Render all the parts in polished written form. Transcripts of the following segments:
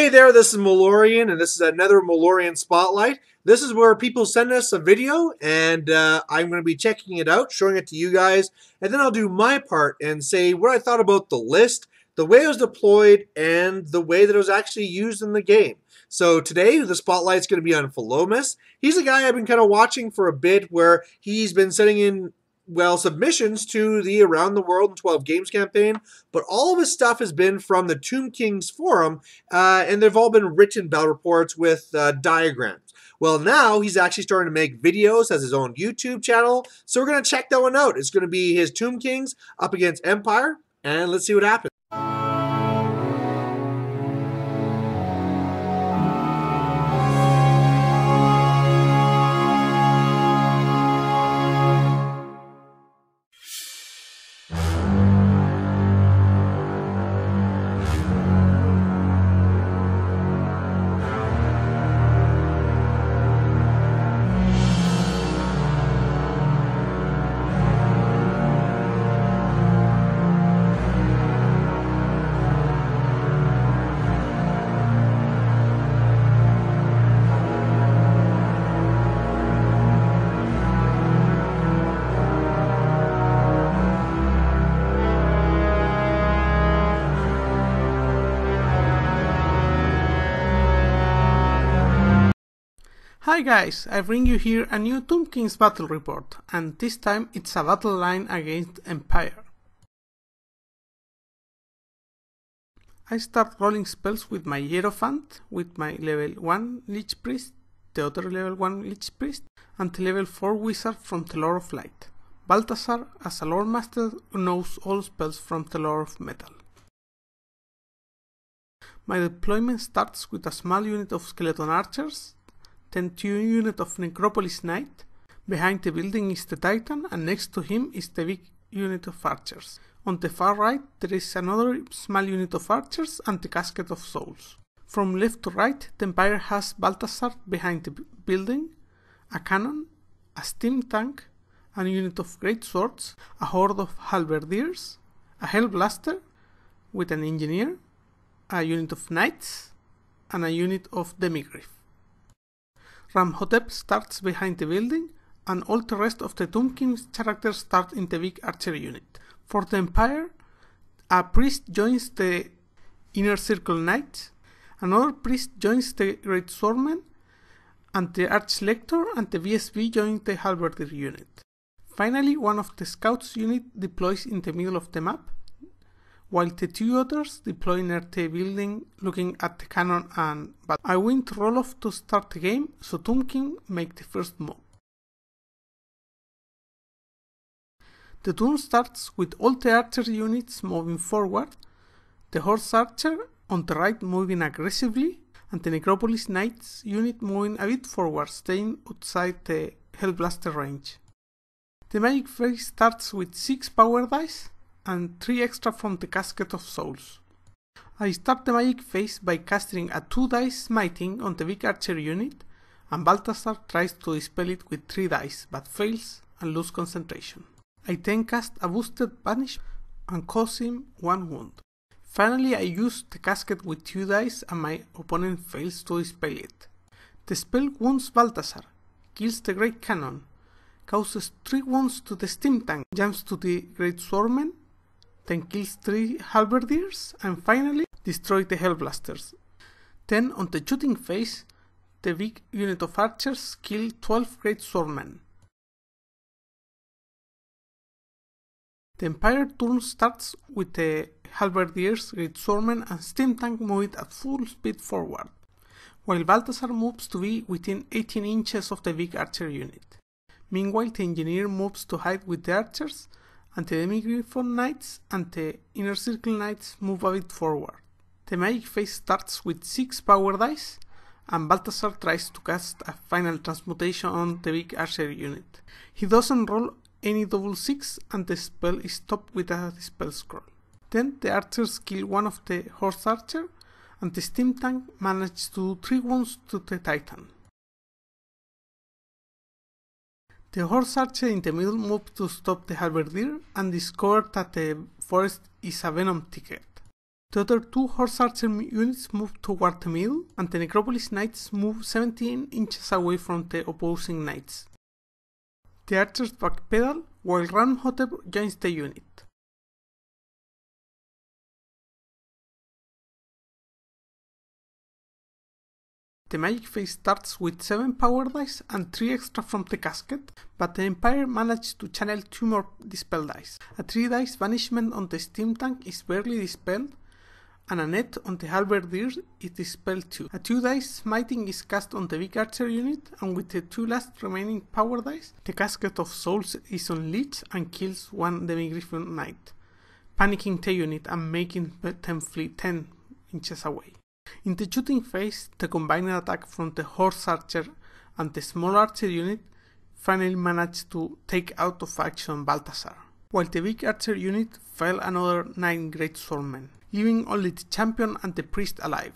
Hey there, this is Malorian, and this is another Malorian Spotlight. This is where people send us a video, and I'm going to be checking it out, showing it to you guys, and then I'll do my part and say what I thought about the list, the way it was deployed, and the way that it was actually used in the game. So today, the Spotlight's going to be on Folomus. He's a guy I've been kind of watching for a bit, where he's been sending in submissions to the Around the World in 12 Games campaign, but all of his stuff has been from the Tomb Kings forum, and they've all been written battle reports with diagrams. Well, now he's actually starting to make videos, has his own YouTube channel, so we're going to check that one out. It's going to be his Tomb Kings up against Empire, and let's see what happens. Hi guys, I bring you here a new Tomb Kings battle report, and this time it's a battle line against Empire. I start rolling spells with my Hierophant, with my level 1 Lich Priest, the other level 1 Lich Priest, and the level 4 Wizard from the Lore of Light. Balthazar, as a Lore Master, knows all spells from the Lore of Metal. My deployment starts with a small unit of Skeleton Archers, then 2 units of Necropolis Knight. Behind the building is the Titan, and next to him is the big unit of archers. On the far right there is another small unit of archers and the Casket of Souls. From left to right, the Empire has Balthazar behind the building, a cannon, a steam tank, a unit of great swords, a horde of halberdiers, a hellblaster with an engineer, a unit of knights, and a unit of demigryph. Ramhotep starts behind the building, and all the rest of the Tomb Kings characters start in the big archer unit. For the Empire, a priest joins the Inner Circle Knights, another priest joins the Great Swordman, and the Archlector and the VSB join the Halberdier unit. Finally, one of the scouts unit deploys in the middle of the map, while the 2 others deploy near the building looking at the cannon but I win the roll-off to start the game, so Tomb King make the first move. The turn starts with all the archer units moving forward, the Horse Archer on the right moving aggressively, and the Necropolis Knights unit moving a bit forward, staying outside the Hellblaster range. The magic phase starts with 6 power dice, and 3 extra from the Casket of Souls. I start the magic phase by casting a 2 dice smiting on the big archer unit, and Balthazar tries to dispel it with 3 dice, but fails and loses concentration. I then cast a boosted banish and cause him 1 wound. Finally, I use the casket with 2 dice and my opponent fails to dispel it. The spell wounds Balthazar, kills the Great Cannon, causes 3 wounds to the steam tank, jumps to the Great Swordman, then kills 3 halberdiers, and finally destroys the hellblasters. Then on the shooting phase, the big unit of archers kill 12 great swordmen. The Empire turn starts with the halberdiers, great swordmen, and steam tank moving at full speed forward, while Balthazar moves to be within 18 inches of the big archer unit. Meanwhile, the engineer moves to hide with the archers, and the demigryph knights and the Inner Circle Knights move a bit forward. The magic phase starts with 6 power dice, and Balthazar tries to cast a final transmutation on the big archer unit. He doesn't roll any double 6, and the spell is stopped with a spell scroll. Then the archers kill one of the Horse Archer, and the steam tank manages to do 3 wounds to the Titan. The Horse Archer in the middle moves to stop the Halberdier and discovers that the forest is a venom thicket. The other two Horse Archer units move toward the middle, and the Necropolis Knights move 17 inches away from the opposing knights. The archers backpedal while Ramhotep joins the unit. The magic phase starts with 7 power dice and 3 extra from the casket, but the Empire managed to channel 2 more dispel dice. A 3 dice banishment on the steam tank is barely dispelled, and a net on the halberdier is dispelled too. A 2 dice smiting is cast on the big archer unit, and with the 2 last remaining power dice, the casket of souls is unleashed and kills one demigriffin knight, panicking the unit and making them flee 10 inches away. In the shooting phase, the combined attack from the Horse Archer and the small archer unit finally managed to take out of action Balthazar, while the big archer unit fell another 9 great swordmen, leaving only the champion and the priest alive,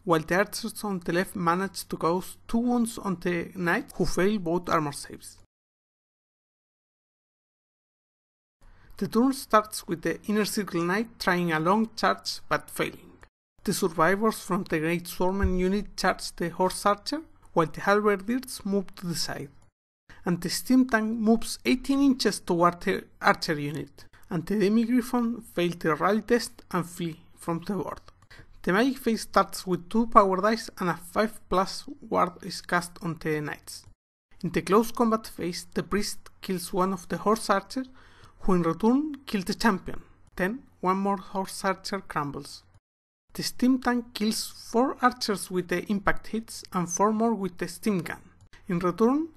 while the archers on the left managed to cause 2 wounds on the knight, who failed both armor saves. The turn starts with the Inner Circle Knight trying a long charge but failing. The survivors from the Great Swordman unit charge the Horse Archer, while the Halberdiers move to the side. And the Steam Tank moves 18 inches toward the Archer unit, and the Demigriffon fail the rally test and flee from the board. The magic phase starts with 2 power dice and a 5+ ward is cast on the Knights. In the close combat phase, the priest kills one of the Horse Archers, who in return kills the champion. Then, one more Horse Archer crumbles. The steam tank kills 4 archers with the impact hits and 4 more with the steam gun. In return,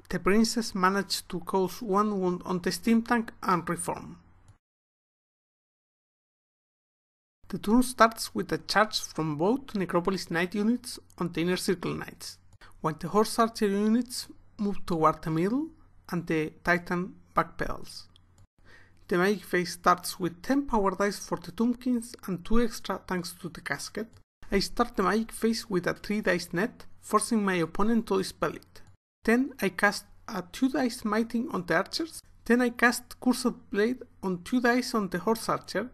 the princess managed to cause 1 wound on the steam tank and reform. The turn starts with a charge from both Necropolis Knight units on the Inner Circle Knights, while the Horse Archer units move toward the middle and the Titan backpedals. The magic phase starts with 10 power dice for the Tombkins and 2 extra thanks to the casket. I start the magic phase with a 3 dice net, forcing my opponent to dispel it. Then I cast a 2 dice smiting on the archers. Then I cast Cursed Blade on 2 dice on the Horse Archer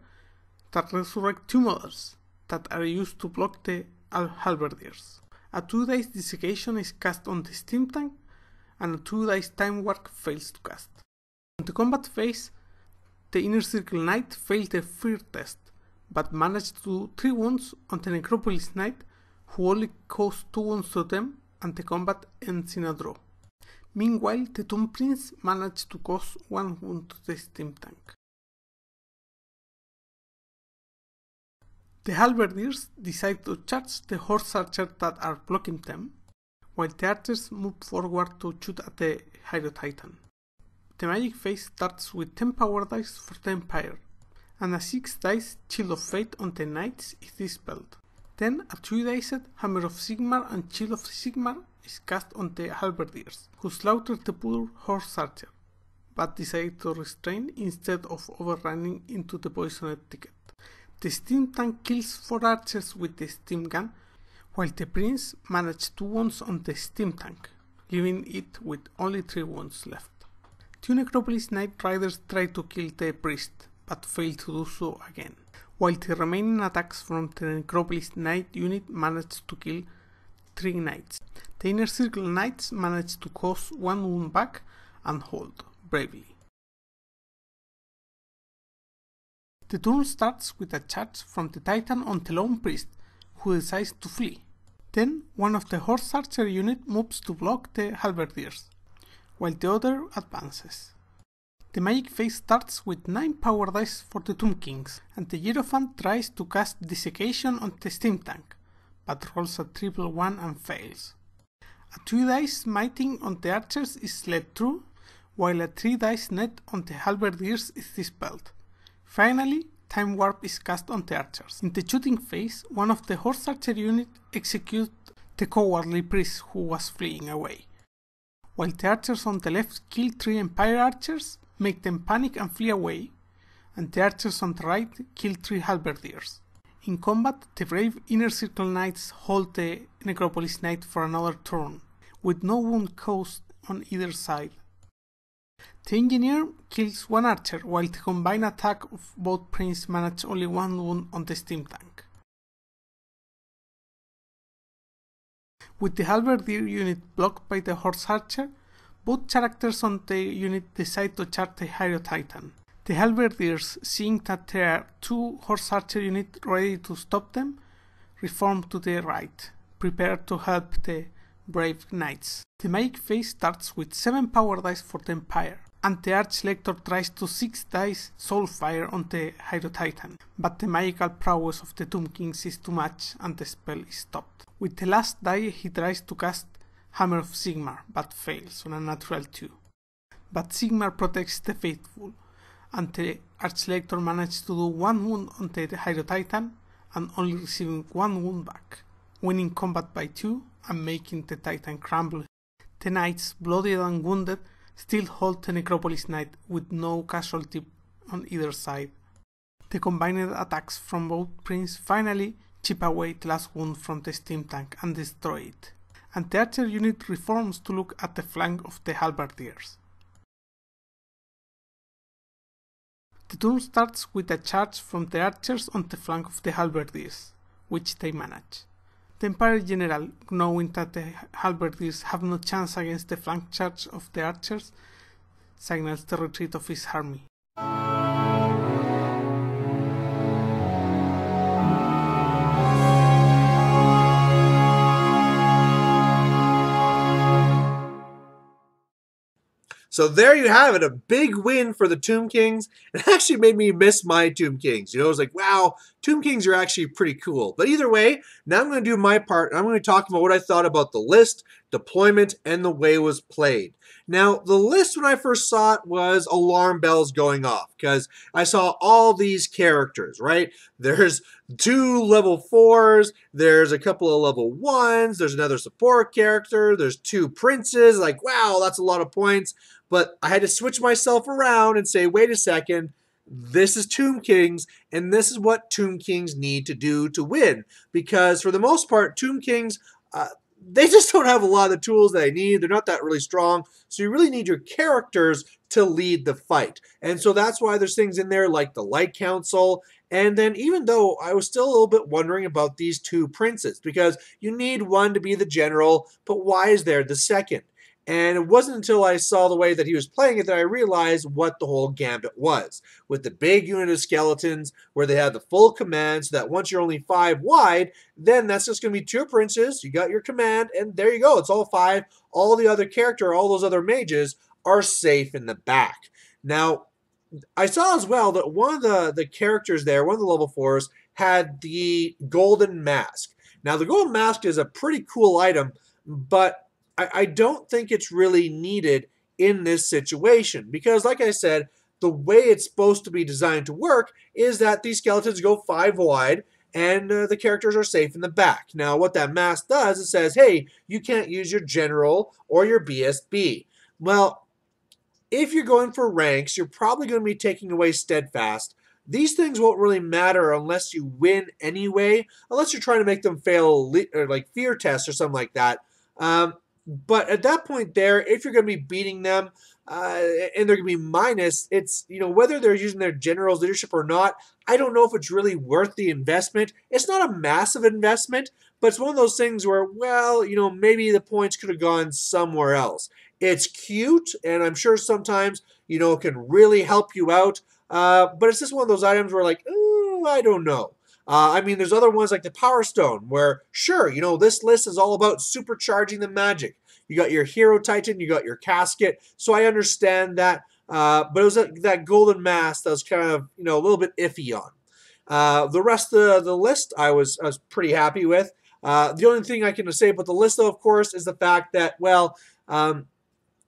that resurrect 2 mothers that are used to block the halberdiers. A 2 dice desiccation is cast on the steam tank, and a 2 dice time warp fails to cast. In the combat phase, the Inner Circle Knight failed the fear test, but managed to do 3 wounds on the Necropolis Knight, who only caused 2 wounds to them, and the combat ends in a draw. Meanwhile, the Tomb Prince managed to cause 1 wound to the steam tank. The halberdiers decide to charge the Horse Archer that are blocking them, while the archers move forward to shoot at the Hydro Titan. The magic phase starts with 10 power dice for the Empire, and a 6 dice Shield of Fate on the Knights is dispelled. Then a 2 diced Hammer of Sigmar and Shield of Sigmar is cast on the halberdiers, who slaughtered the poor Horse Archer, but decided to restrain instead of overrunning into the poisoned ticket. The steam tank kills 4 archers with the steam gun, while the prince managed 2 wounds on the steam tank, leaving it with only 3 wounds left. 2 Necropolis Knight Riders try to kill the priest, but fail to do so again, while the remaining attacks from the Necropolis Knight unit managed to kill 3 knights. The Inner Circle Knights managed to cause 1 wound back and hold bravely. The turn starts with a charge from the Titan on the lone priest, who decides to flee. Then one of the Horse Archer unit moves to block the halberdiers, while the other advances. The magic phase starts with 9 power dice for the Tomb Kings, and the Hierophant tries to cast Desiccation on the steam tank, but rolls a triple 1 and fails. A 2 dice smiting on the archers is let through, while a 3 dice net on the halberdiers is dispelled. Finally, Time Warp is cast on the archers. In the shooting phase, one of the Horse Archer unit executes the cowardly priest who was fleeing away, while the archers on the left kill 3 Empire archers, make them panic and flee away, and the archers on the right kill 3 halberdiers. In combat, the brave Inner Circle Knights hold the Necropolis Knight for another turn, with no wound caused on either side. The engineer kills one archer, while the combined attack of both princes manage only one wound on the steam tank. With the halberdier unit blocked by the horse archer, both characters on the unit decide to charge the Hydro Titan. The halberdiers, seeing that there are two horse archer units ready to stop them, reform to the right, prepared to help the brave knights. The magic phase starts with 7 power dice for the Empire, and the Arch-Lector tries to 6 dice Soulfire on the Hydro Titan, but the magical prowess of the Tomb Kings is too much and the spell is stopped. With the last die he tries to cast Hammer of Sigmar, but fails on a natural 2. But Sigmar protects the faithful, and the Arch-Lector manages to do 1 wound on the Hydro Titan, and only receiving 1 wound back, winning combat by 2 and making the Titan crumble. The knights, bloodied and wounded, still hold the Necropolis Knight with no casualty on either side. The combined attacks from both princes finally chip away the last wound from the steam tank and destroy it, and the archer unit reforms to look at the flank of the halberdiers. The turn starts with a charge from the archers on the flank of the halberdiers, which they manage. The Empire General, knowing that the halberdiers have no chance against the flank charge of the archers, signals the retreat of his army. So there you have it, a big win for the Tomb Kings. It actually made me miss my Tomb Kings. You know, I was like, wow, Tomb Kings are actually pretty cool. But either way, now I'm going to do my part, and I'm going to talk about what I thought about the list, deployment, and the way it was played. Now, the list when I first saw it was alarm bells going off, because I saw all these characters, right? There's 2 level 4s, there's a couple of level 1s, there's another support character, there's 2 princes, like, wow, that's a lot of points. But I had to switch myself around and say, wait a second, this is Tomb Kings, and this is what Tomb Kings need to do to win. Because for the most part, Tomb Kings, they just don't have a lot of the tools that they need. They're not that really strong. So you really need your characters to lead the fight. And so that's why there's things in there like the Light Council. And then even though I was still a little bit wondering about these 2 princes, because you need one to be the general, but why is there the second? And it wasn't until I saw the way that he was playing it that I realized what the whole gambit was. With the big unit of skeletons, where they have the full command, so that once you're only 5 wide, then that's just going to be 2 princes, you got your command, and there you go, it's all 5. All the other character, all those other mages, are safe in the back. Now, I saw as well that one of the characters there, one of the level 4s, had the golden mask. Now, the golden mask is a pretty cool item, but I don't think it's really needed in this situation because, like I said, the way it's supposed to be designed to work is that these skeletons go 5 wide and the characters are safe in the back. Now, what that mask does, it says, hey, you can't use your general or your BSB. Well, if you're going for ranks, you're probably going to be taking away steadfast. These things won't really matter unless you win anyway, unless you're trying to make them fail or like fear tests or something like that. But at that point there, if you're going to be beating them and they're going to be minus, it's, you know, whether they're using their general's leadership or not, I don't know if it's really worth the investment. It's not a massive investment, but it's one of those things where, well, you know, maybe the points could have gone somewhere else. It's cute, and I'm sure sometimes, you know, it can really help you out. But it's just one of those items where, like, oh, I don't know. I mean, there's other ones like the Power Stone where, sure, you know, this list is all about supercharging the magic. You got your Hero Titan, you got your Casket, so I understand that. But it was that Golden Mask that was kind of, you know, a little bit iffy on. The rest of the list I was pretty happy with. The only thing I can say about the list, though, of course, is the fact that, well,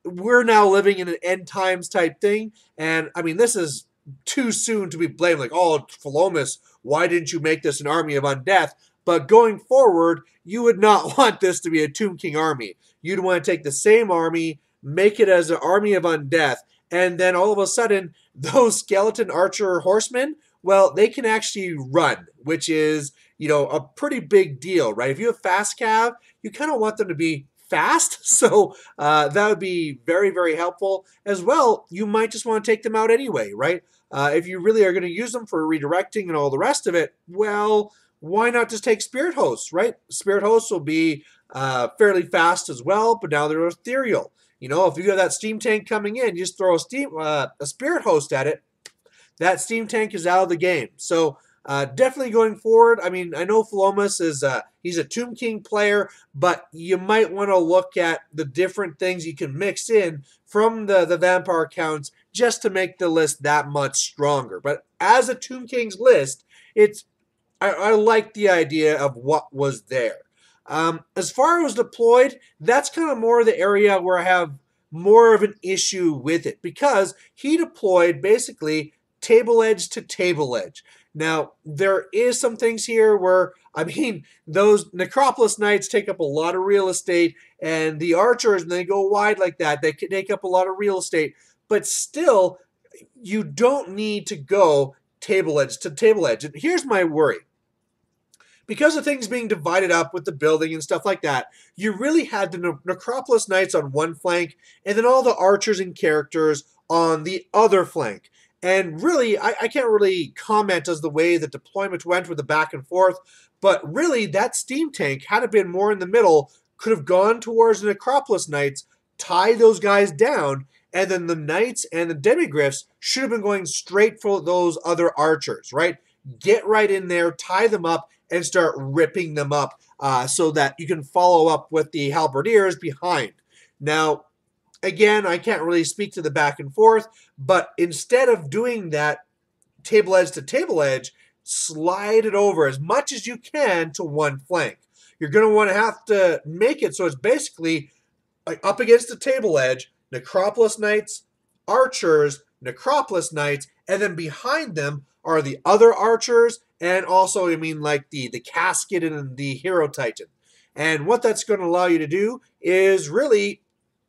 we're now living in an end times type thing. And, I mean, this is too soon to be blamed. Like, oh, Folomus, why didn't you make this an army of undeath? But going forward, you would not want this to be a Tomb King army. You'd want to take the same army, make it as an army of undeath, and then all of a sudden, those skeleton archer horsemen, well, they can actually run, which is, you know, a pretty big deal, right? If you have fast cav, you kind of want them to be fast, so that would be very, very helpful. As well, you might just want to take them out anyway, right? If you really are going to use them for redirecting and all the rest of it, well, why not just take Spirit Hosts, right? Spirit Hosts will be fairly fast as well, but now they're ethereal. You know, if you have that steam tank coming in, you just throw a Spirit Host at it, that steam tank is out of the game. So definitely going forward, I mean, I know Folomus is he's a Tomb King player, but you might want to look at the different things you can mix in from the vampire counts just to make the list that much stronger. But as a Tomb King's list, I like the idea of what was there. As far as deployed, that's kind of more the area where I have more of an issue with it, because he deployed basically table edge to table edge. Now, there is some things here where, I mean, those Necropolis Knights take up a lot of real estate, and the archers, when they go wide like that, they can take up a lot of real estate. But still, you don't need to go table edge to table edge. And here's my worry. Because of things being divided up with the building and stuff like that, you really had the Necropolis Knights on one flank, and then all the archers and characters on the other flank. And really, I can't really comment as the way the deployment went with the back and forth, but really, that steam tank, had it been more in the middle, could have gone towards the Necropolis Knights, tie those guys down, and then the Knights and the Demigryphs should have been going straight for those other archers, right? Get right in there, tie them up, and start ripping them up so that you can follow up with the halberdiers behind. Now, again, I can't really speak to the back and forth, but instead of doing that table edge to table edge, slide it over as much as you can to one flank. You're going to want to have to make it so it's basically like up against the table edge, Necropolis Knights, archers, Necropolis Knights, and then behind them are the other archers, and also, I mean, like the casket and the hero titan. And what that's going to allow you to do is really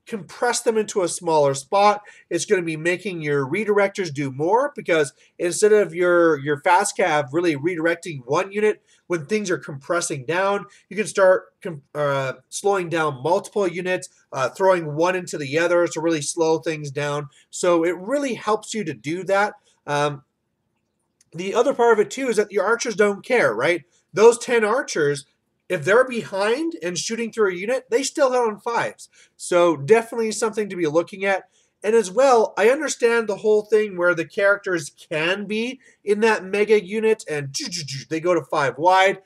compress them into a smaller spot. It's going to be making your redirectors do more, because instead of your fast cav really redirecting one unit, when things are compressing down, you can start slowing down multiple units, throwing one into the other to really slow things down. So it really helps you to do that. The other part of it too is that your archers don't care, right? Those 10 archers, if they're behind and shooting through a unit, they still hit on 5s. So definitely something to be looking at. And as well, I understand the whole thing where the characters can be in that mega unit and they go to 5 wide.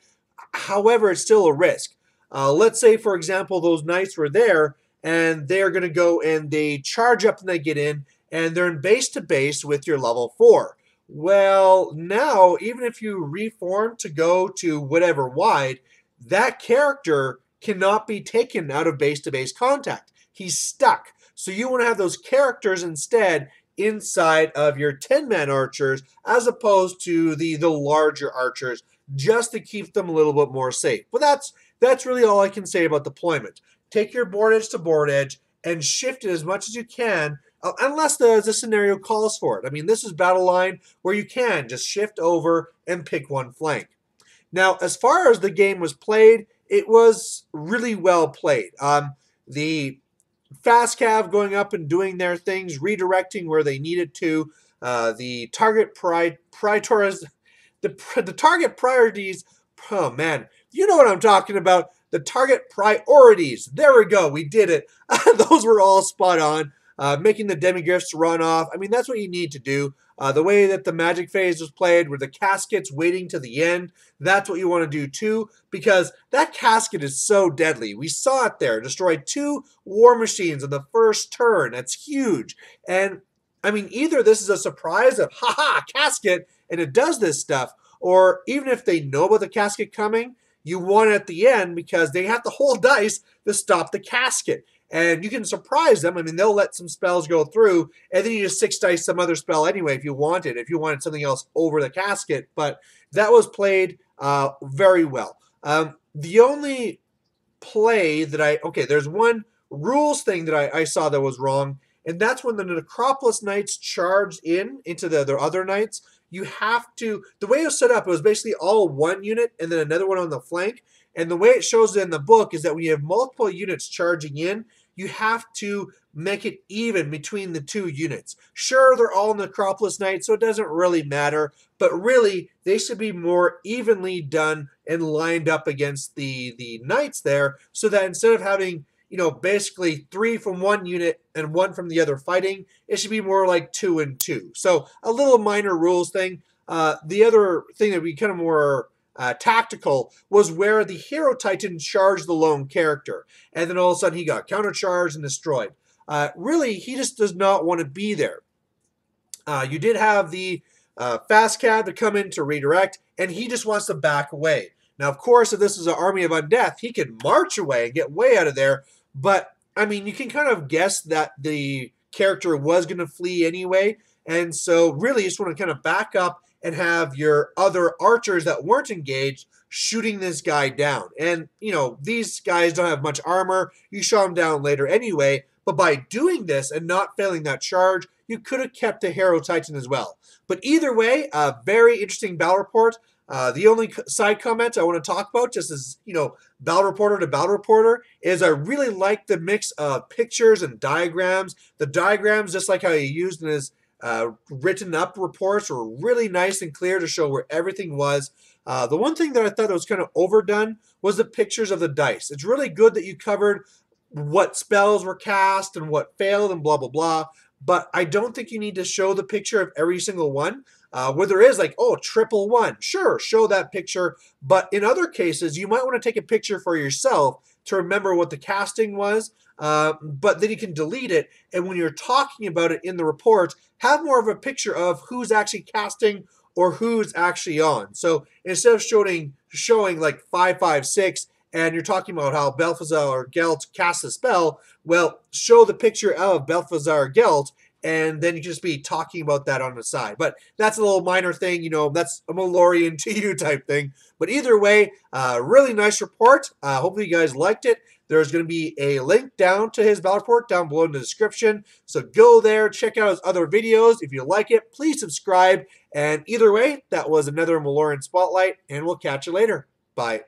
However, it's still a risk. Let's say, for example, those knights were there and they're going to go and they charge up and they get in and they're in base to base with your level 4. Well, now, even if you reform to go to whatever wide, that character cannot be taken out of base-to-base contact. He's stuck. So you want to have those characters instead inside of your 10-man archers as opposed to the larger archers, just to keep them a little bit more safe. But that's really all I can say about deployment. Take your board edge to board edge and shift it as much as you can, unless the scenario calls for it. I mean, this is battle line where you can just shift over and pick one flank. Now, as far as the game was played, it was really well played. The fast cav going up and doing their things, redirecting where they needed to. The target the target priorities. Oh man, you know what I'm talking about. The target priorities. There we go. We did it. Those were all spot on. Making the demigryphs run off. I mean, that's what you need to do. The way that the magic phase was played, with the caskets waiting to the end, that's what you want to do too, because that casket is so deadly. We saw it there, destroyed 2 war machines in the first turn. That's huge. And I mean, either this is a surprise of, haha, casket, and it does this stuff, or even if they know about the casket coming, you want it at the end because they have to hold dice to stop the casket. And you can surprise them. I mean, they'll let some spells go through, and then you just 6 dice some other spell anyway if you wanted something else over the casket. But that was played very well. The only play that there's one rules thing that I saw that was wrong, and that's when the Necropolis Knights charged into their other knights. You have to, the way it was set up, it was basically all one unit and then another one on the flank. And the way it shows it in the book is that when you have multiple units charging in, you have to make it even between the two units. Sure, they're all Necropolis Knights, so it doesn't really matter, but really, they should be more evenly done and lined up against the Knights there, so that instead of having, basically 3 from one unit and 1 from the other fighting, it should be more like 2 and 2. So a little minor rules thing. The other thing that would be kind of more tactical was where the Hero Titan charged the lone character, and then all of a sudden he got countercharged and destroyed. Really, he just does not want to be there. You did have the Fast Cab to come in to redirect, and he just wants to back away. Now, of course, if this is an army of undeath, he could march away and get way out of there, but, I mean, you can kind of guess that the character was going to flee anyway, and so really you just want to kind of back up and have your other archers that weren't engaged shooting this guy down. And, these guys don't have much armor. You shot them down later anyway, but by doing this and not failing that charge, you could have kept the Hero Titan as well. But either way, a very interesting battle report. The only side comment I want to talk about, just as, battle reporter to battle reporter, is I really like the mix of pictures and diagrams. The diagrams, just like how he used in his written up reports, were really nice and clear to show where everything was. The one thing that I thought was kind of overdone was the pictures of the dice. It's really good that you covered what spells were cast and what failed and blah, blah, blah. But I don't think you need to show the picture of every single one. Where there is like, oh, 111. Sure, show that picture. But in other cases, you might want to take a picture for yourself to remember what the casting was. But then you can delete it. And when you're talking about it in the report, have more of a picture of who's actually casting or who's actually on. So instead of showing like 556, and you're talking about how Balthazar Gelt cast a spell, well, show the picture of Balthazar Gelt, and then you can just be talking about that on the side. But that's a little minor thing, that's a Malorian to you type thing. But either way, really nice report. Hopefully you guys liked it. There's going to be a link down to his battle report down below in the description. So go there, check out his other videos. If you like it, please subscribe. And either way, that was another Malorian Spotlight, and we'll catch you later. Bye.